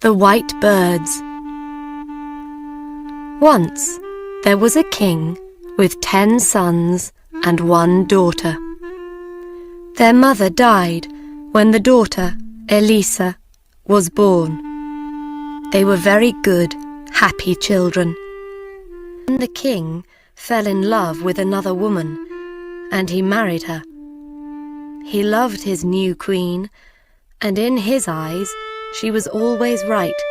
The White Birds. Once there was a king with 10 sons and 1 daughter. Their mother died when the daughter, Elisa, was born. They were very good, happy children. The king fell in love with another woman, and he married her. He loved his new queen, and in his eyes she was always right.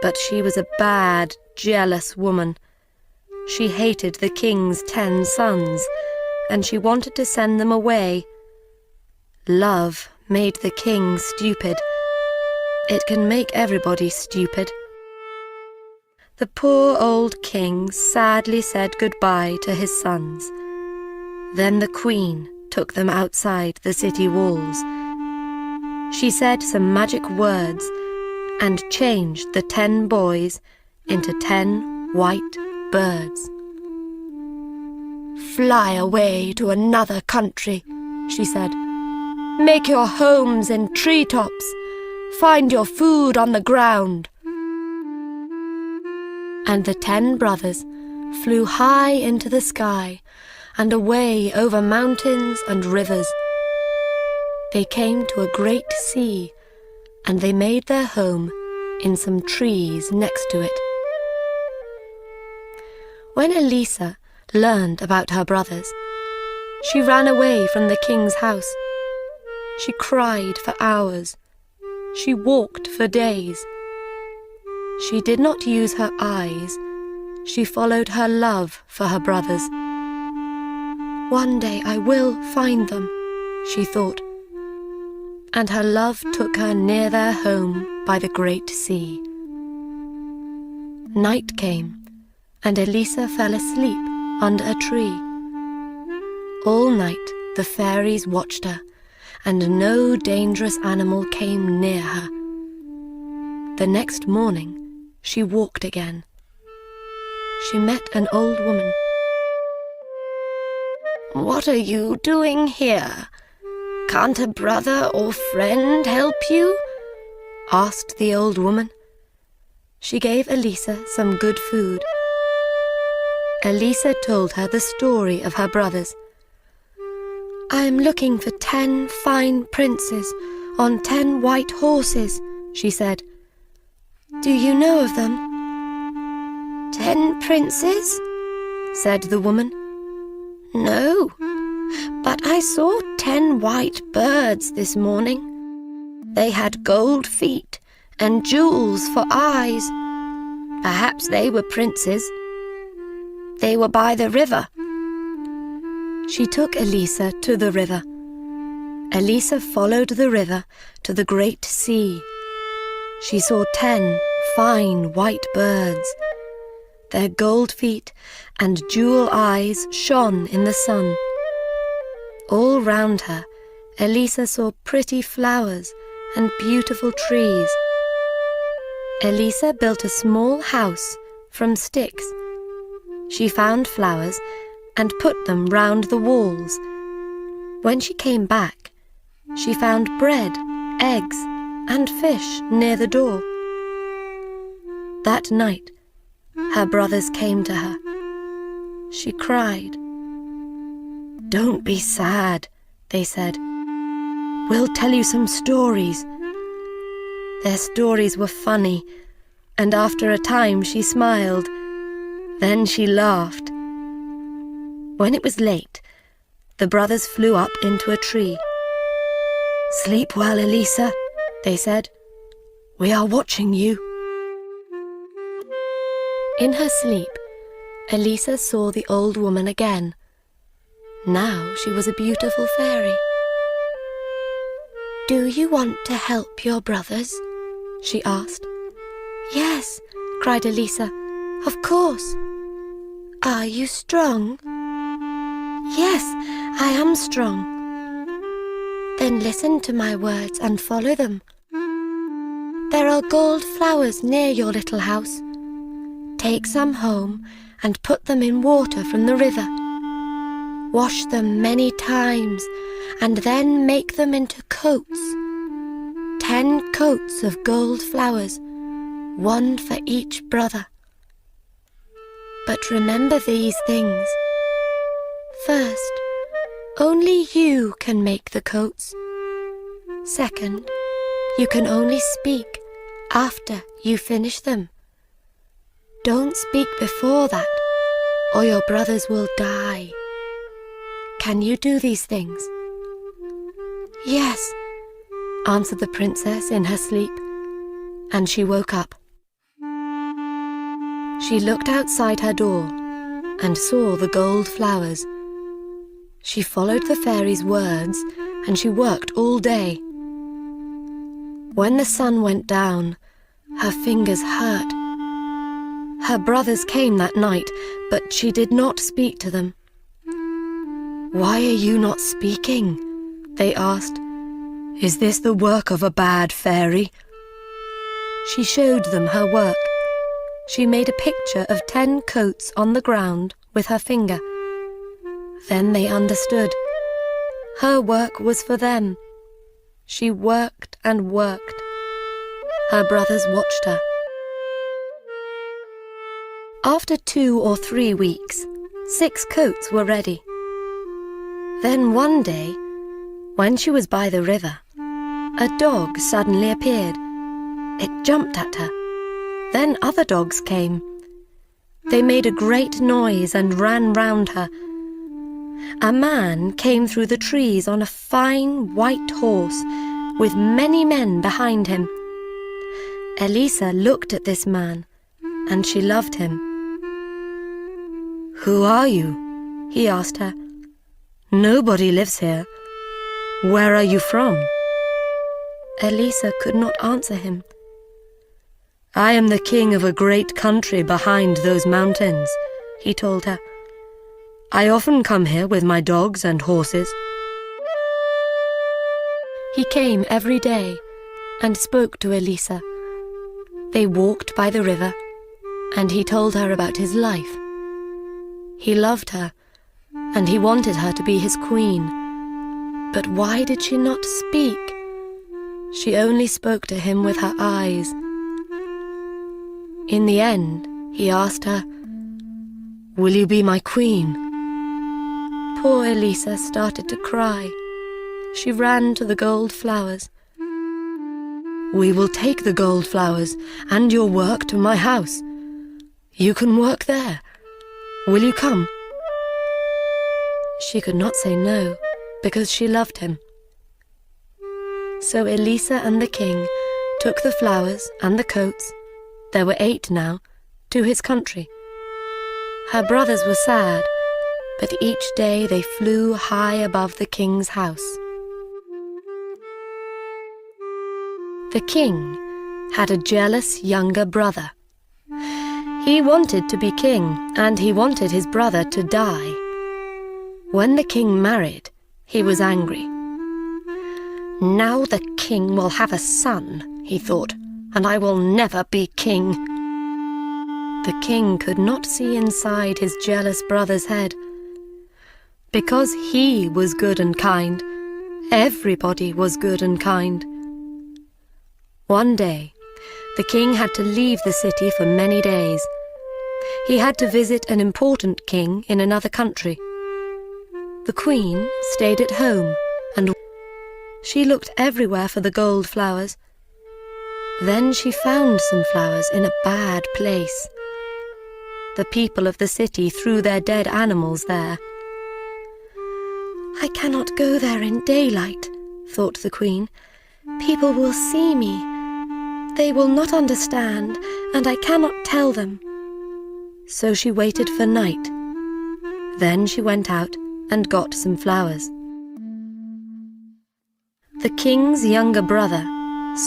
But she was a bad, jealous woman. She hated the king's 10 sons, and she wanted to send them away. Love made the king stupid. It can make everybody stupid. The poor old king sadly said goodbye to his sons. Then the queen took them outside the city walls. She said some magic words and changed the 10 boys into 10 white birds. "Fly away to another country," she said. "Make your homes in treetops. Find your food on the ground." And the 10 brothers flew high into the sky and away over mountains and rivers. They came to a great sea, and they made their home in some trees next to it. When Elisa learned about her brothers, she ran away from the king's house. She cried for hours. She walked for days. She did not use her eyes. She followed her love for her brothers. "One day I will find them," she thought. And her love took her near their home by the great sea. Night came, and Elisa fell asleep under a tree. All night the fairies watched her, and no dangerous animal came near her. The next morning she walked again. She met an old woman. "What are you doing here? Can't a brother or friend help you?" asked the old woman. She gave Elisa some good food. Elisa told her the story of her brothers. "I am looking for 10 fine princes on 10 white horses," she said. "Do you know of them?" "10 princes?" said the woman. "No, but I saw 10 white birds this morning. They had gold feet and jewels for eyes. Perhaps they were princes. They were by the river." She took Elisa to the river. Elisa followed the river to the great sea. She saw 10 fine white birds. Their gold feet and jewel eyes shone in the sun. All round her, Elisa saw pretty flowers and beautiful trees. Elisa built a small house from sticks. She found flowers and put them round the walls. When she came back, she found bread, eggs, and fish near the door. That night, her brothers came to her. She cried. "Don't be sad," they said. "We'll tell you some stories." Their stories were funny, and after a time she smiled. Then she laughed. When it was late, the brothers flew up into a tree. "Sleep well, Elisa," they said. "We are watching you." In her sleep, Elisa saw the old woman again. Now she was a beautiful fairy. "Do you want to help your brothers?" she asked. "Yes," cried Elisa. "Of course." "Are you strong?" "Yes, I am strong." "Then listen to my words and follow them. There are gold flowers near your little house. Take some home and put them in water from the river. Wash them many times and then make them into coats. 10 coats of gold flowers, one for each brother. But remember these things. First, only you can make the coats. Second, you can only speak after you finish them. Don't speak before that, or your brothers will die. Can you do these things?" "Yes," answered the princess in her sleep, and she woke up. She looked outside her door and saw the gold flowers. She followed the fairy's words, and she worked all day. When the sun went down, her fingers hurt. Her brothers came that night, but she did not speak to them. "Why are you not speaking?" they asked. "Is this the work of a bad fairy?" She showed them her work. She made a picture of 10 coats on the ground with her finger. Then they understood. Her work was for them. She worked and worked. Her brothers watched her. After 2 or 3 weeks, 6 coats were ready. Then one day, when she was by the river, a dog suddenly appeared. It jumped at her. Then other dogs came. They made a great noise and ran round her. A man came through the trees on a fine white horse with many men behind him. Elisa looked at this man, and she loved him. "Who are you?" he asked her. "Nobody lives here. Where are you from?" Elisa could not answer him. "I am the king of a great country behind those mountains," he told her. "I often come here with my dogs and horses." He came every day and spoke to Elisa. They walked by the river, and he told her about his life. He loved her, and he wanted her to be his queen. But why did she not speak? She only spoke to him with her eyes. In the end, he asked her, "Will you be my queen?" Poor Elisa started to cry. She ran to the gold flowers. "We will take the gold flowers and your work to my house. You can work there. Will you come?" She could not say no, because she loved him. So Elisa and the king took the flowers and the coats, there were 8 now, to his country. Her brothers were sad, but each day they flew high above the king's house. The king had a jealous younger brother. He wanted to be king, and he wanted his brother to die. When the king married, he was angry. "Now the king will have a son," he thought, "and I will never be king." The king could not see inside his jealous brother's head. Because he was good and kind, everybody was good and kind. One day, the king had to leave the city for many days. He had to visit an important king in another country. The queen stayed at home, and she looked everywhere for the gold flowers. Then she found some flowers in a bad place. The people of the city threw their dead animals there. "I cannot go there in daylight," thought the queen. "People will see me. They will not understand, and I cannot tell them." So she waited for night. Then she went out and got some flowers. The king's younger brother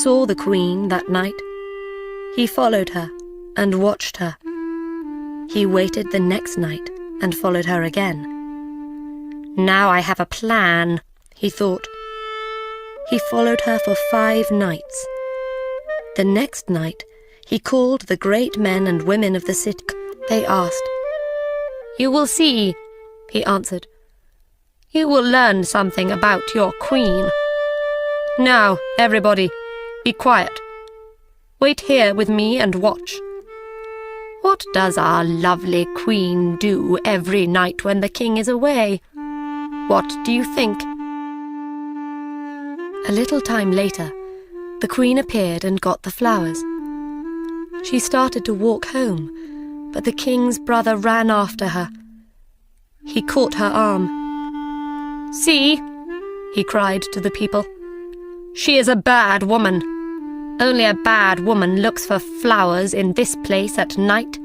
saw the queen that night. He followed her and watched her. He waited the next night and followed her again. "Now I have a plan," he thought. He followed her for 5 nights. The next night, he called the great men and women of the city. They asked. "You will see," he answered. "You will learn something about your queen. Now, everybody, Be quiet. Wait here with me and watch. What does our lovely queen do every night when the king is away? What do you think?" A little time later, the queen appeared and got the flowers. She started to walk home, but the king's brother ran after her. He caught her arm. "See," he cried to the people. "She is a bad woman. Only a bad woman looks for flowers in this place at night.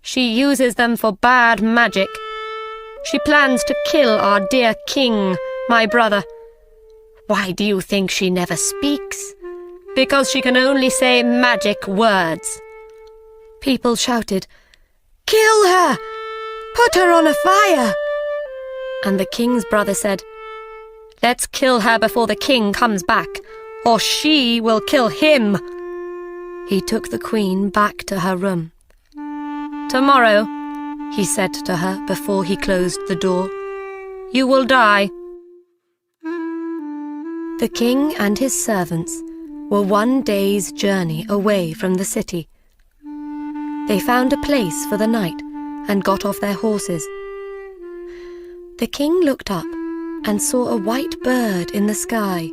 She uses them for bad magic. She plans to kill our dear king, my brother. Why do you think she never speaks? Because she can only say magic words." People shouted, "Kill her! Put her on a fire!" And the king's brother said, "Let's kill her before the king comes back, or she will kill him." He took the queen back to her room. "Tomorrow," he said to her before he closed the door, "you will die." The king and his servants were 1 day's journey away from the city. They found a place for the night and got off their horses. The king looked up and saw a white bird in the sky.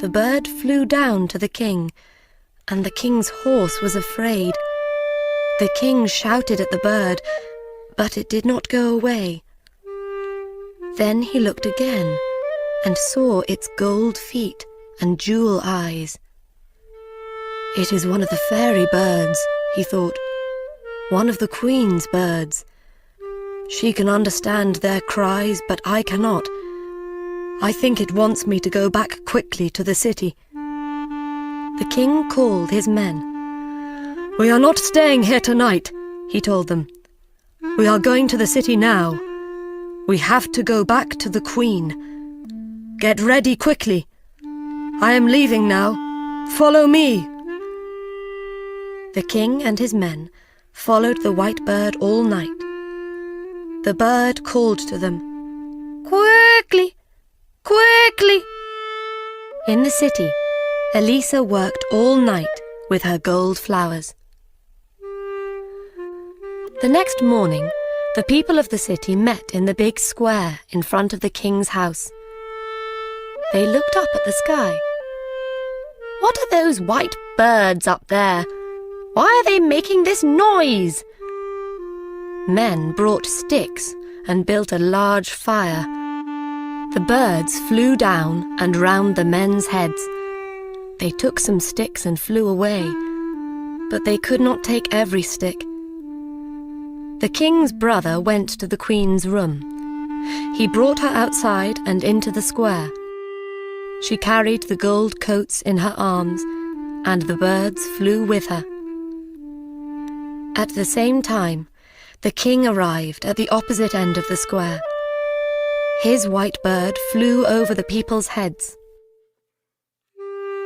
The bird flew down to the king, and the king's horse was afraid. The king shouted at the bird, but it did not go away. Then he looked again and saw its gold feet and jewel eyes. "It is one of the fairy birds," he thought, "one of the queen's birds. She can understand their cries, but I cannot. I think it wants me to go back quickly to the city." The king called his men. "We are not staying here tonight," he told them. "We are going to the city now. We have to go back to the queen. Get ready quickly. I am leaving now. Follow me." The king and his men followed the white bird all night. The bird called to them, "Quickly! Quickly!" In the city, Elisa worked all night with her gold flowers. The next morning, the people of the city met in the big square in front of the king's house. They looked up at the sky. "What are those white birds up there? Why are they making this noise?" Men brought sticks and built a large fire. The birds flew down and round the men's heads. They took some sticks and flew away, but they could not take every stick. The king's brother went to the queen's room. He brought her outside and into the square. She carried the gold coats in her arms, and the birds flew with her. At the same time, the king arrived at the opposite end of the square. His white bird flew over the people's heads.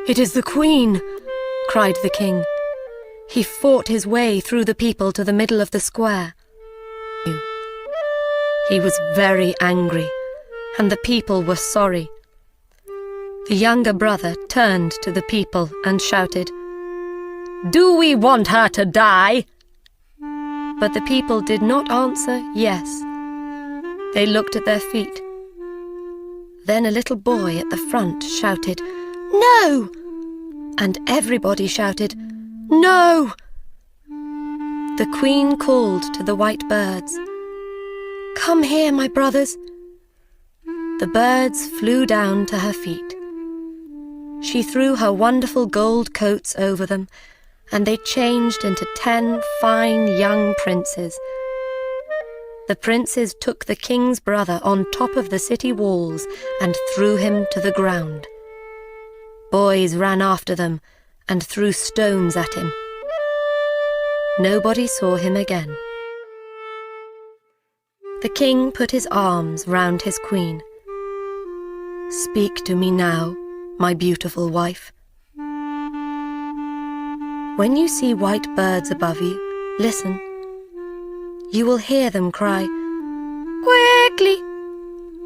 "It is the queen!" cried the king. He fought his way through the people to the middle of the square. He was very angry, and the people were sorry. The younger brother turned to the people and shouted, "Do we want her to die?" But the people did not answer yes. They looked at their feet. Then a little boy at the front shouted, "No!" And everybody shouted, "No!" The queen called to the white birds, "Come here, my brothers." The birds flew down to her feet. She threw her wonderful gold coats over them, and they changed into 10 fine young princes. The princes took the king's brother on top of the city walls and threw him to the ground. Boys ran after them and threw stones at him. Nobody saw him again. The king put his arms round his queen. "Speak to me now, my beautiful wife. When you see white birds above you, listen. You will hear them cry, 'Quickly!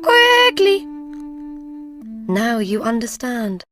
Quickly!' Now you understand."